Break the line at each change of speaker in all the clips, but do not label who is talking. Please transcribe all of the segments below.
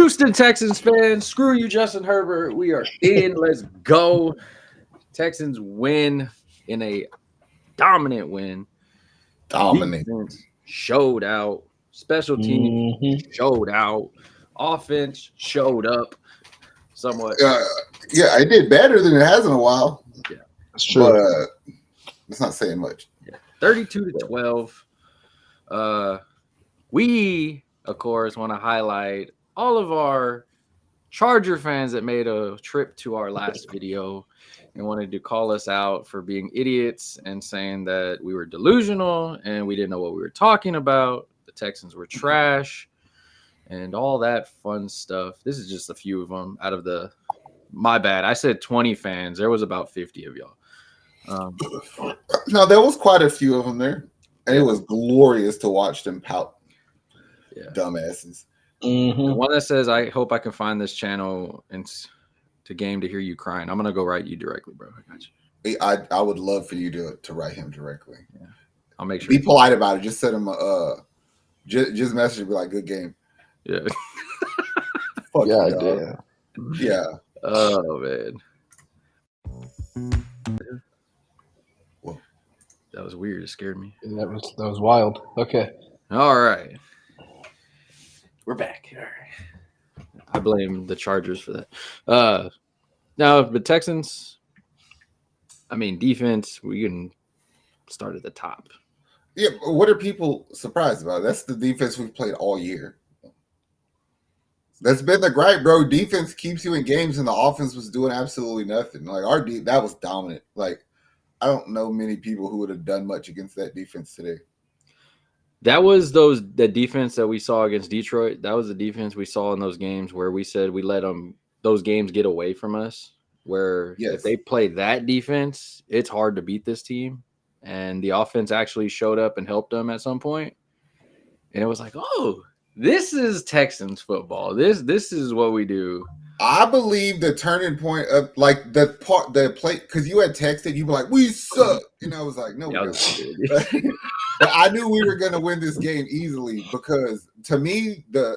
Houston Texans fans, screw you, Justin Herbert. We are in. Let's go. Texans win in a dominant win.
Dominant.
Defense showed out. Special teams showed out. Offense showed up somewhat.
Yeah, it did better than it has in a while.
Yeah,
that's true.
But it's not saying much.
Yeah. 32-12. We, of course, want to highlight all of our Charger fans that made a trip to our last video and wanted to call us out for being idiots and saying that we were delusional and we didn't know what we were talking about. The Texans were trash and all that fun stuff. This is just a few of them out of the, my bad. I said 20 fans. There was about 50 of y'all.
No, there was quite a few of them there. And it was glorious to watch them pout. Yeah. Dumbasses.
The one that says, I hope I can find this channel and to game to hear you crying. I'm going to go write you directly, bro. I got
you. I would love for you to write him directly.
Yeah. I'll make sure.
Be polite about it. Just send him just message and be like, good game.
Yeah.
Fuck
yeah,
you,
I did.
Yeah.
Oh, man.
Whoa.
That was weird. It scared me.
That was wild. Okay.
All right. We're back. All right. I blame the Chargers for that. Now, the Texans, I mean, defense, we can start at the top.
Yeah, what are people surprised about? That's the defense we've played all year. That's been the gripe, bro. Defense keeps you in games, and the offense was doing absolutely nothing. Like, that was dominant. Like, I don't know many people who would have done much against that defense today.
That was the defense that we saw against Detroit. That was the defense we saw in those games where we said we let those games get away from us. Where if they play that defense, it's hard to beat this team. And the offense actually showed up and helped them at some point. And it was like, oh, this is Texans football. This is what we do.
I believe the turning point of like the play, because you had texted, you were like, we suck. And I was like, no, we don't. But I knew we were going to win this game easily because to me, the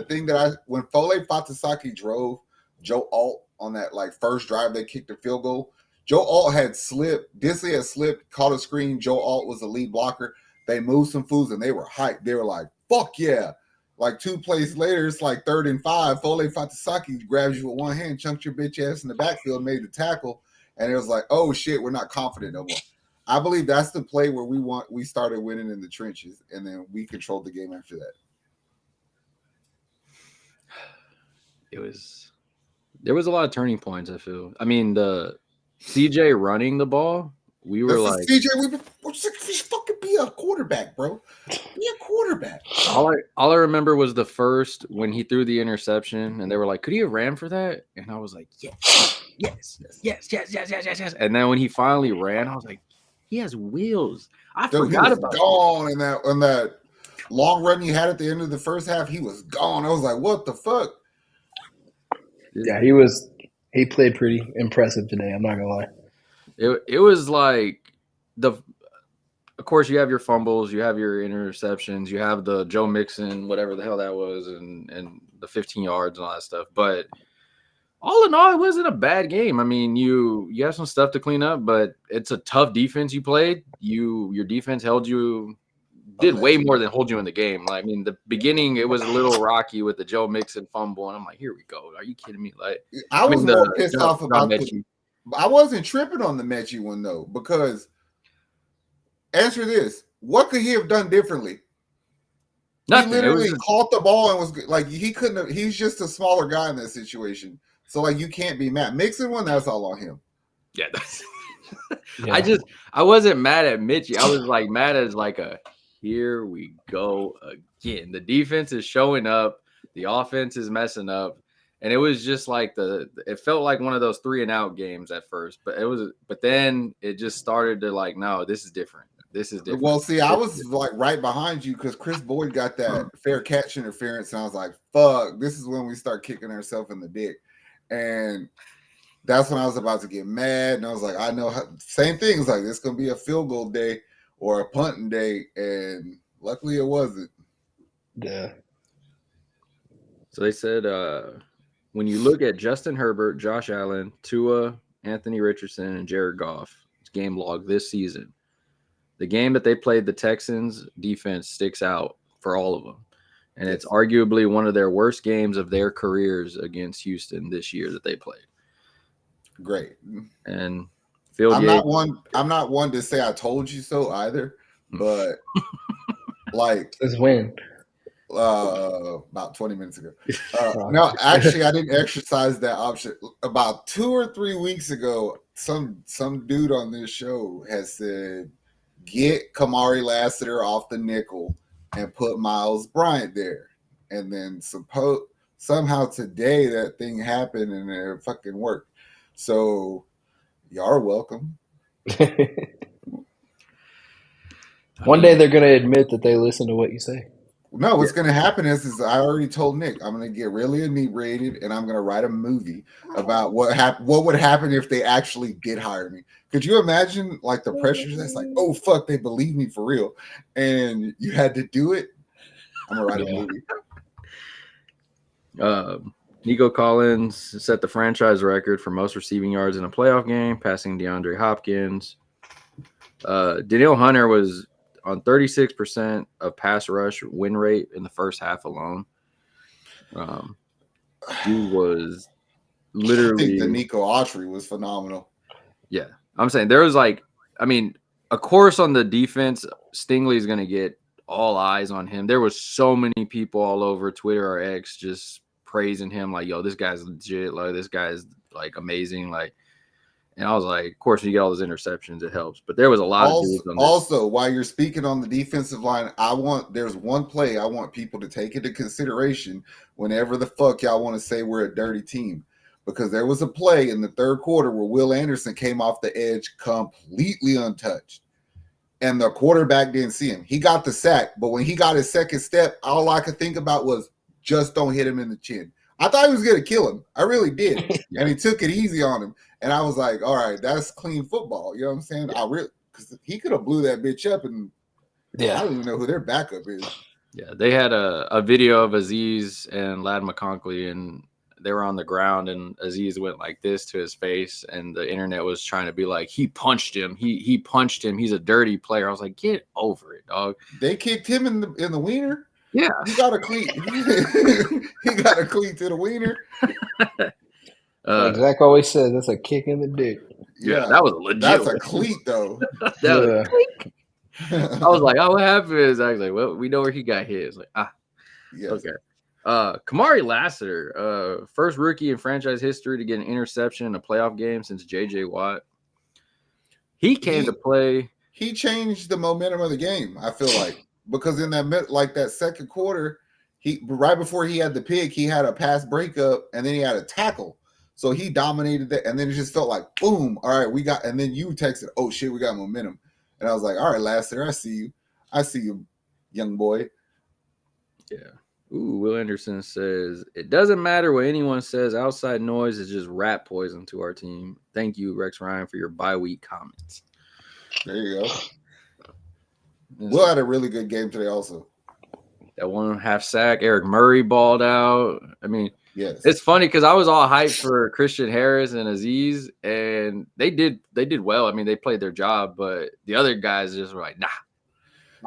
thing that when Foley Fatasaki drove Joe Alt on that like first drive, they kicked the field goal. Joe Alt had slipped. Disley had slipped, caught a screen. Joe Alt was the lead blocker. They moved some fools and they were hyped. They were like, fuck yeah. Like 2 plays later, it's like 3rd and 5. Foley Fatasaki grabs you with one hand, chunked your bitch ass in the backfield, made the tackle. And it was like, oh shit, we're not confident no more. I believe that's the play where we started winning in the trenches, and then we controlled the game after that.
There was a lot of turning points, I feel. I mean, the CJ running the ball, we were like
CJ, we fucking be a quarterback, bro. Be a quarterback.
All I remember was the first when he threw the interception, and they were like, "Could he have ran for that?" And I was like, "Yes. And then when he finally ran, I was like, he has wheels. I forgot about
gone in that long run he had at the end of the first half. He was gone. I was like, what the fuck?
Yeah, he played pretty impressive today. I'm not gonna lie.
It was like of course you have your fumbles, you have your interceptions, you have the Joe Mixon, whatever the hell that was, and the 15 yards and all that stuff. But all in all, it wasn't a bad game. I mean, you have some stuff to clean up, but it's a tough defense you played. Your defense did way more than hold you in the game. Like, I mean, the beginning, it was a little rocky with the Joe Mixon fumble, and I'm like, here we go. Are you kidding me? Like,
I was more pissed off about I wasn't tripping on the Mechie one, though, because answer this. What could he have done differently? Nothing. He literally caught the ball and was like, he couldn't have. He's just a smaller guy in that situation. So, like, you can't be mad. Mixon one, that's all on him.
Yeah, I wasn't mad at Mitchie. I was like mad as like here we go again. The defense is showing up. The offense is messing up. And it was just like it felt like one of those 3-and-out games at first. But then it just started to like, no, this is different. This is different.
Well, see, I was like right behind you because Chris Boyd got that fair catch interference. And I was like, fuck, this is when we start kicking ourselves in the dick. And that's when I was about to get mad. And I was like, I know same thing. It's like, this is going to be a field goal day or a punting day. And luckily it wasn't.
Yeah.
So they said when you look at Justin Herbert, Josh Allen, Tua, Anthony Richardson, and Jared Goff's game log this season, the game that they played the Texans defense sticks out for all of them. And it's arguably one of their worst games of their careers against Houston this year that they played.
Great.
And
I'm not one to say I told you so either, but like
Since when?
About 20 minutes ago. No, actually, I didn't exercise that option. About 2 or 3 weeks ago, some dude on this show has said, get Kamari Lassiter off the nickel and put Miles Bryant there. And then somehow today that thing happened and it fucking worked. So y'all are welcome.
One day they're going to admit that they listen to what you say.
No, what's going to happen is I already told Nick, I'm going to get really inebriated and I'm going to write a movie about what would happen if they actually did hire me. Could you imagine like the pressures? That's like, oh, fuck, they believe me for real. And you had to do it. I'm going to write
a movie. Nico Collins set the franchise record for most receiving yards in a playoff game, passing DeAndre Hopkins. Danielle Hunter was on 36% of pass rush win rate in the first half alone. He was literally.
I think the Nico Autry was phenomenal.
Yeah. I'm saying there was of course on the defense, Stingley's going to get all eyes on him. There was so many people all over Twitter or X just praising him like, yo, this guy's legit. Like, this guy's like amazing. Like, and I was like, of course, when you get all those interceptions, it helps. But there was a lot of dudes on this.
Also, while you're speaking on the defensive line, there's one play I want people to take into consideration whenever the fuck y'all want to say we're a dirty team. Because there was a play in the third quarter where Will Anderson came off the edge completely untouched. And the quarterback didn't see him. He got the sack, but when he got his second step, all I could think about was just don't hit him in the chin. I thought he was going to kill him. I really did. And he took it easy on him. And I was like, all right, that's clean football. You know what I'm saying? Because he could have blew that bitch up, and I don't even know who their backup is.
Yeah, they had a video of Aziz and Ladd McConkey, and they were on the ground, and Aziz went like this to his face, and the internet was trying to be like, he punched him. He punched him. He's a dirty player. I was like, get over it, dog.
They kicked him in the wiener?
Yeah.
He got a cleat. He got a cleat to the wiener.
Like Zach always says, that's a kick in the dick.
Yeah, that was legit.
That's a cleat, though.
I was like, oh, what happened? I was like, well, we know where he got hit. It's like,
yes.
Okay. Kamari Lassiter, first rookie in franchise history to get an interception in a playoff game since J.J. Watt. He came to play.
He changed the momentum of the game, I feel like. Because in that second quarter, right before he had the pick, he had a pass breakup, and then he had a tackle. So he dominated that, and then it just felt like, boom, all right, and then you texted, oh, shit, we got momentum. And I was like, all right, Lassiter, I see you, young boy.
Yeah. Ooh, Will Anderson says, it doesn't matter what anyone says. Outside noise is just rat poison to our team. Thank you, Rex Ryan, for your bye-week comments.
There you go. Will had a really good game today also.
That 1.5 sack. Eric Murray balled out. I mean,
yes.
It's funny because I was all hyped for Christian Harris and Aziz, and they did well. I mean, they played their job, but the other guys just were like, nah.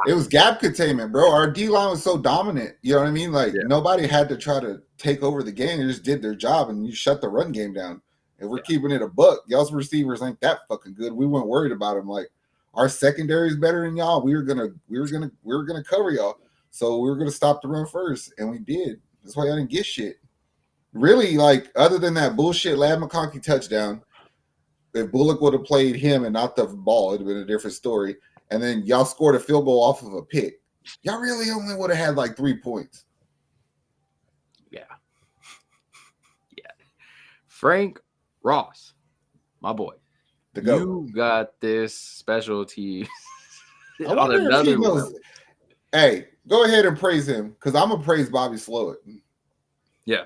It was gap containment, bro. Our D-line was so dominant. You know what I mean? Like, nobody had to try to take over the game. They just did their job, and you shut the run game down. And we're keeping it a buck. Y'all's receivers ain't that fucking good. We weren't worried about them. Like, our secondary is better than y'all. We were gonna cover y'all. So we were gonna stop the run first, and we did. That's why I didn't get shit. Really, like, other than that bullshit Ladd McConkey touchdown, if Bullock would have played him and not the ball, it'd have been a different story. And then y'all scored a field goal off of a pick. Y'all really only would have had like 3 points.
Yeah. Frank Ross, my boy. You got this special team on another level.
Hey, go ahead and praise him, because I'm gonna praise Bobby Slowett.
Yeah.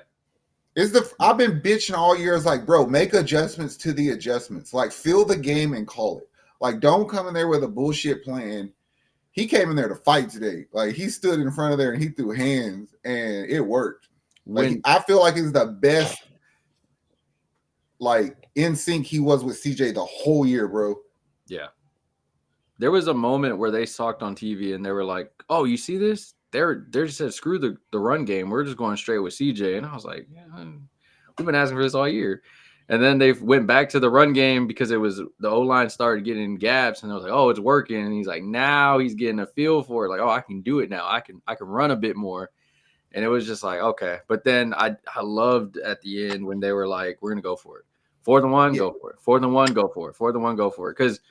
I've been bitching all year. It's like, bro, make adjustments to the adjustments. Like, fill the game and call it. Like, don't come in there with a bullshit plan. He came in there to fight today. Like, he stood in front of there and he threw hands, and it worked.
when
I feel like he's the best, like in sync he was with CJ the whole year, bro.
Yeah. There was a moment where they talked on TV and they were like, "Oh, you see this? They're just said screw the run game. We're just going straight with CJ." And I was like, "Yeah, we've been asking for this all year." And then they went back to the run game because it was the O-line started getting gaps, and I was like, "Oh, it's working." And he's like, now he's getting a feel for it. Like, "Oh, I can do it now. I can run a bit more." And it was just like, okay. But then I loved at the end when they were like, "We're gonna go for it. 4th and 1, go for it. 4th and 1, go for it. 4th and 1, go for it." Because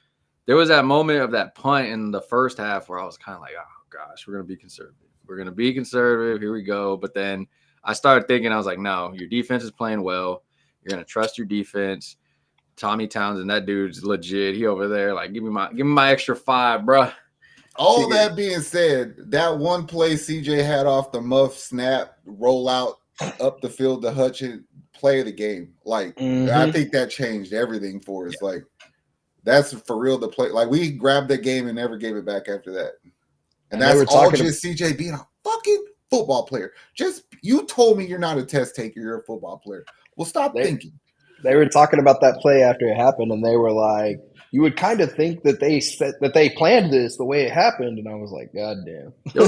there was that moment of that punt in the first half where I was kind of like, oh, gosh, we're going to be conservative. We're going to be conservative. Here we go. But then I started thinking, I was like, no, your defense is playing well. You're going to trust your defense. Tommy Townsend, that dude's legit. He over there, like, give me my extra 5, bro.
All that being said, that one play CJ had off the muff snap, roll out up the field to Hutchin, play of the game. Like, I think that changed everything for us. Yeah. Like, that's for real the play. Like, we grabbed that game and never gave it back after that. And that's all just CJ being a fucking football player. Just, you told me you're not a test taker, you're a football player. Well, stop thinking.
They were talking about that play after it happened, and they were like, you would kind of think that they planned this the way it happened, and I was like, God damn.
There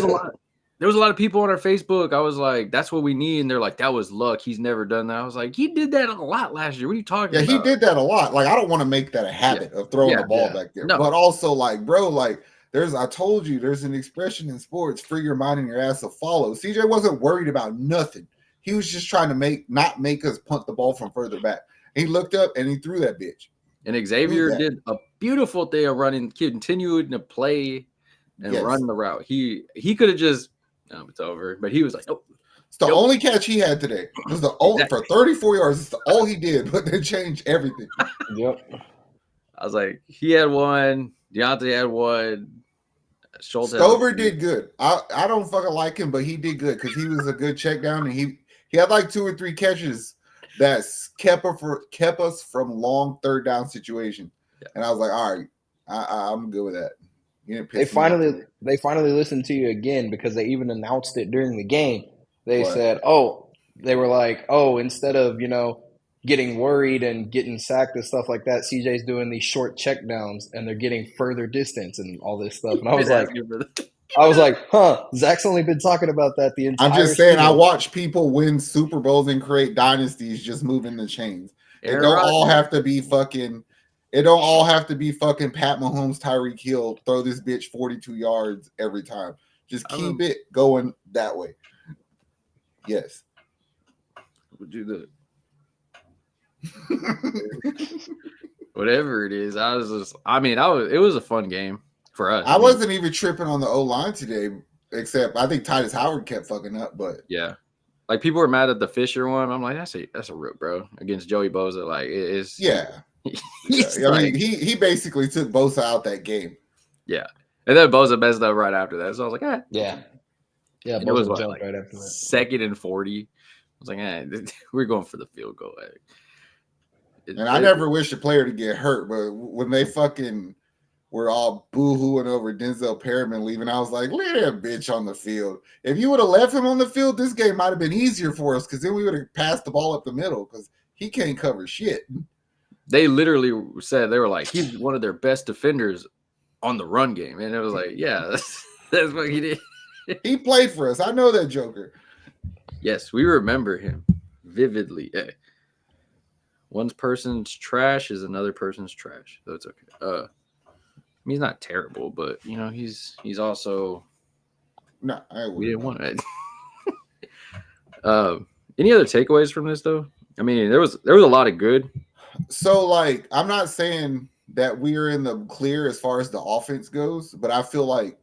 was a lot of people on our Facebook. I was like, that's what we need. And they're like, that was luck. He's never done that. I was like, he did that a lot last year. What are you talking about?
Yeah, he did that a lot. Like, I don't want to make that a habit of throwing the ball back there. No. But also, like, bro, like, I told you, there's an expression in sports, free your mind and your ass will follow. CJ wasn't worried about nothing. He was just trying to not make us punt the ball from further back. And he looked up and he threw that bitch.
And Xavier did a beautiful thing of running, continuing to play and run the route. He could have just, it's over. But he was like, oh.
It's the only catch he had today. It was the only for 34 yards. It's all he did, but they changed everything.
Yep.
I was like, he had one. Deontay had one. Schultz
Stover did good. I don't fucking like him, but he did good because he was a good check down, and he had like 2 or 3 catches that kept us from long third down situation. Yeah. And I was like, all right, I'm good with that.
They finally listened to you again because they even announced it during the game. They said, they were like, instead of, getting worried and getting sacked and stuff like that, CJ's doing these short check downs and they're getting further distance and all this stuff. And I was like, Zach's only been talking about that the entire
I'm just saying, season. I watch people win Super Bowls and create dynasties just moving the chains. It don't all have to be fucking Pat Mahomes, Tyreek Hill, throw this bitch 42 yards every time. Just keep it going that way. Yes.
Would do that. Whatever it is, it was a fun game for us.
I wasn't even tripping on the O-line today, except I think Titus Howard kept fucking up, but
yeah. Like, people were mad at the Fisher one. I'm like, that's a rip, bro. Against Joey Bosa. Like, it is.
Yeah. I mean, he basically took Bosa out that game.
Yeah. And then Bosa messed up right after that. So I was like,
Yeah. Yeah,
Bosa was jumped right after that. 2nd and 40. I was like, we're going for the field goal.
And I never wish a player to get hurt, but when they fucking were all boo-hooing over Denzel Perriman leaving, I was like, leave that bitch on the field. If you would have left him on the field, this game might have been easier for us because then we would have passed the ball up the middle because he can't cover shit.
They literally said, they were like, he's one of their best defenders on the run game. And it was like, yeah, that's what he did.
He played for us. I know that joker.
Yes, we remember him vividly. Hey. One person's trash is another person's trash. So it's okay. He's not terrible, but he's also
no.
We didn't want it. Any other takeaways from this though? I mean, there was a lot of good.
So, like, I'm not saying that we are in the clear as far as the offense goes, but I feel like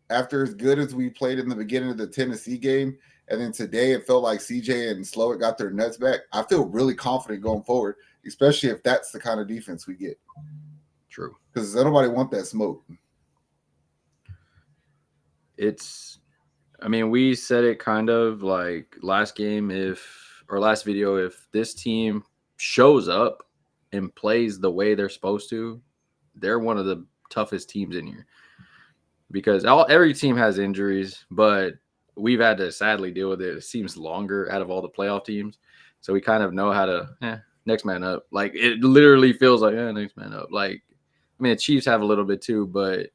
after as good as we played in the beginning of the Tennessee game, and then today it felt like CJ and Slowett got their nuts back, I feel really confident going forward, especially if that's the kind of defense we get.
True.
Because nobody want that smoke.
We said it kind of like last video, if this team shows up and plays the way they're supposed to, they're one of the toughest teams in here. Because every team has injuries, but we've had to sadly deal with it. It seems longer out of all the playoff teams. So we kind of know how to next man up. Like it literally feels like next man up. Like I mean the Chiefs have a little bit too, but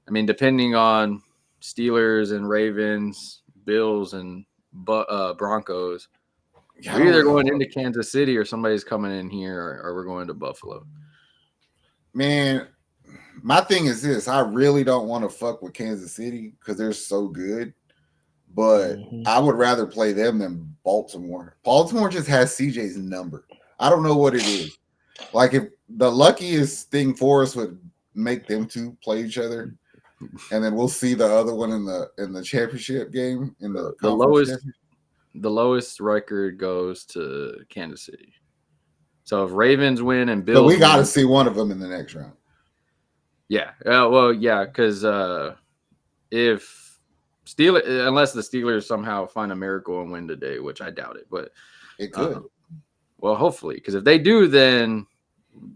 I mean depending on Steelers and Ravens, Bills and Broncos, we're either going into Kansas City or somebody's coming in here or we're going to Buffalo.
Man, my thing is this. I really don't want to fuck with Kansas City because they're so good. But I would rather play them than Baltimore. Baltimore just has CJ's number. I don't know what it is. Like if the luckiest thing for us would make them two play each other, and then we'll see the other one in the championship game in the
lowest record goes to Kansas City. So if Ravens win and Bills,
so we got to see one of them in the next round.
Yeah. Well, yeah, because if unless the Steelers somehow find a miracle and win today, which I doubt it, but
it could.
Well, hopefully, because if they do, then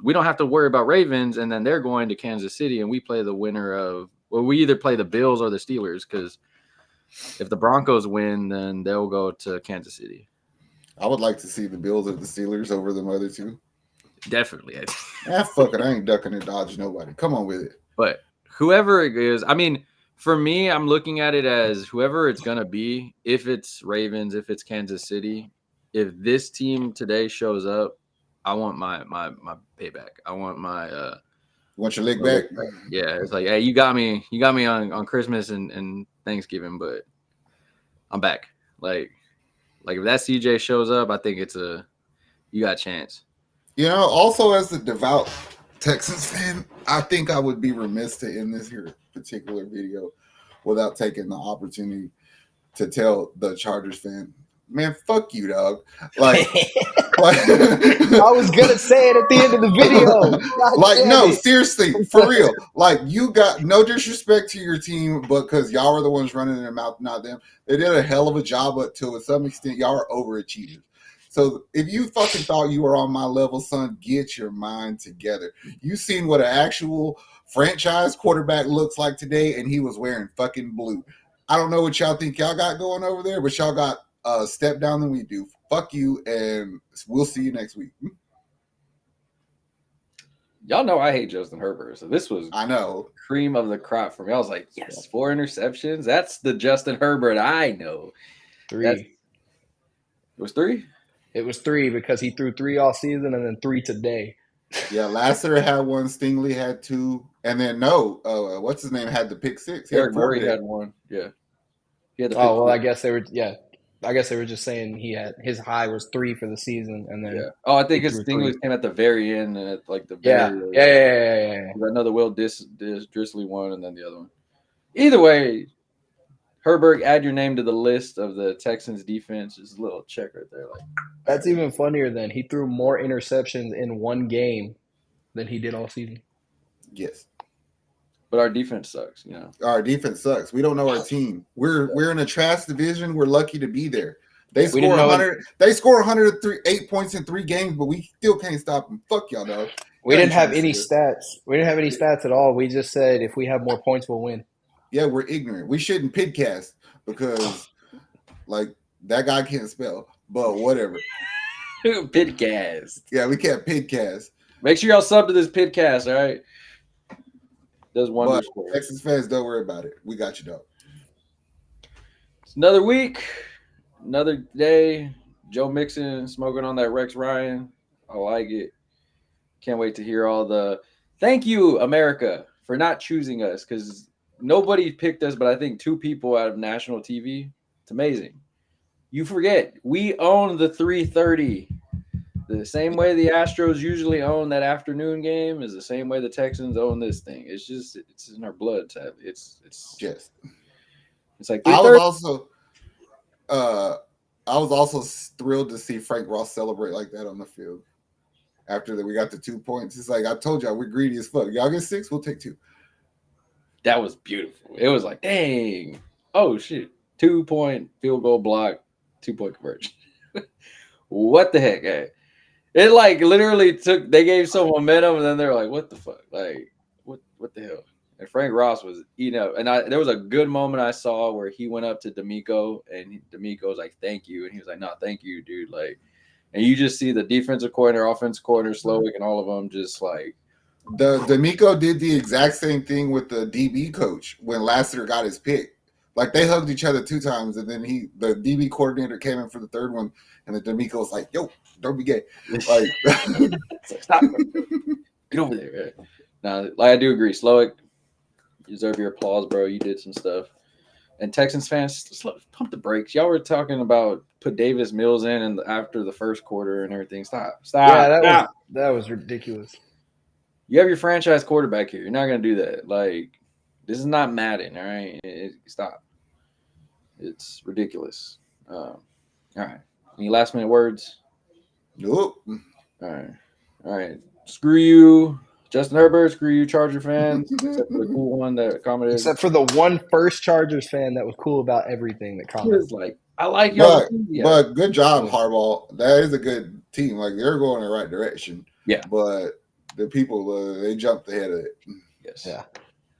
we don't have to worry about Ravens, and then they're going to Kansas City, and we play the winner of. Well, we either play the Bills or the Steelers, because if the Broncos win, then they'll go to Kansas City.
I would like to see the Bills or the Steelers over them other two.
Definitely.
Fuck it. I ain't ducking and dodging nobody. Come on with it.
But whoever it is, I mean. For me, I'm looking at it as whoever it's going to be, if it's Ravens, if it's Kansas City, if this team today shows up, I want my payback. I want my
want your leg back?
Yeah, it's like, hey, you got me on Christmas and Thanksgiving, but I'm back. Like if that CJ shows up, I think you got a chance.
You know, also as a devout Texans fan, I think I would be remiss to end this here particular video without taking the opportunity to tell the Chargers fan, man, fuck you, dog. Like
I was gonna say it at the end of the video.
Seriously, for real. Like you got no disrespect to your team, but because y'all are the ones running their mouth, not them. They did a hell of a job, but to some extent, y'all are overachievers. So if you fucking thought you were on my level, son, get your mind together. You seen what an actual franchise quarterback looks like today, and he was wearing fucking blue. I don't know what y'all think y'all got going over there, but y'all got a step down than we do. Fuck you, and we'll see you next week.
Y'all know I hate Justin Herbert, so this was cream of the crop for me. I was like, yes, 4 interceptions. That's the Justin Herbert I know.
3.
It was 3?
It was 3 because he threw 3 all season and then 3 today.
Yeah, Lasseter had 1, Stingley had 2, and then what's his name had the pick 6.
Eric Murray had 1. Yeah.
He had the pick 6. I guess they were. Yeah, I guess they were just saying his high was 3 for the season, and then
I think his Stingley came at the very end, and at like the
very yeah.
I know the Will Drissley one, and then the other one. Either way, Herbert, add your name to the list of the Texans defense. Just a little check right there. Like
that's even funnier than he threw more interceptions in one game than he did all season.
Yes.
But our defense sucks, you know.
Our defense sucks. We don't know our team. We're in a trash division. We're lucky to be there. They score 100. They score 108 points in 3 games, but we still can't stop them. Fuck y'all, dog.
We didn't have any stats. We didn't have any stats at all. We just said if we have more points, we'll win.
Yeah, we're ignorant. We shouldn't pidcast because, like, that guy can't spell. But whatever.
Pidcast.
Yeah, we can't pidcast.
Make sure y'all sub to this pidcast, all right? Does wonders for you.
Texas fans, don't worry about it. We got you, dog.
It's another week, another day. Joe Mixon smoking on that Rex Ryan. I like it. Can't wait to hear all the thank you, America, for not choosing us because nobody picked us, but I think 2 people out of national TV. It's amazing. You forget, we own the 3:30. The same way the Astros usually own that afternoon game is the same way the Texans own this thing. It's just it's in our blood. It's
just
it's like
I was also thrilled to see Frank Ross celebrate like that on the field after that we got the 2 points. It's like I told y'all we're greedy as fuck. Y'all get 6, we'll take 2.
That was beautiful. It was like, dang, oh shit, 2-point field goal block, 2-point conversion. What the heck, hey? It like literally they gave some momentum and then they're like, what the fuck? Like, what the hell? And Frank Ross was, and there was a good moment I saw where he went up to D'Amico, and D'Amico was like, "Thank you," and he was like, "No, thank you, dude." Like, and you just see the defensive coordinator, offensive coordinator, Slowick, and all of them just like.
D'Amico did the exact same thing with the DB coach when Lassiter got his pick. Like they hugged each other 2 times, and then the DB coordinator came in for the 3rd one, and then D'Amico was like, "Yo, don't be gay." Like,
stop. Get over there. Now, like I do agree, Slowick, you deserve your applause, bro. You did some stuff. And Texans fans, pump the brakes. Y'all were talking about put Davis Mills in and after the first quarter and everything. Stop.
Yeah, that was ridiculous.
You have your franchise quarterback here. You're not going to do that. Like, this is not Madden, all right? Stop. It's ridiculous. All right. Any last minute words?
Nope.
All right. Screw you, Justin Herbert. Screw you, Charger fans. Except for the cool one that accommodated.
Except for the one first Chargers fan that was cool about everything that commented.
He was like, I like your
but good job, Harbaugh. That is a good team. Like they're going in the right direction.
Yeah.
But the people they jumped ahead of it.
Yes. Yeah.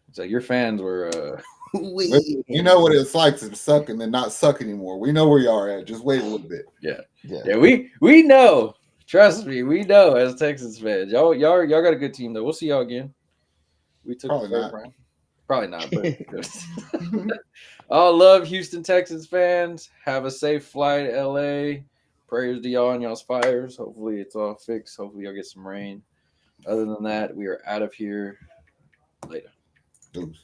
It's like your fans were
you know what it's like to suck and then not suck anymore. We know where you are at. Just wait a little bit.
Yeah. We know. Trust me, we know as Texans fans. Y'all got a good team though. We'll see y'all again. We took
Probably
the 3rd
not.
round. Probably not, but all love Houston Texans fans. Have a safe flight to LA. Prayers to y'all and y'all's fires. Hopefully it's all fixed. Hopefully y'all get some rain. Other than that, we are out of here. Later.
Oops.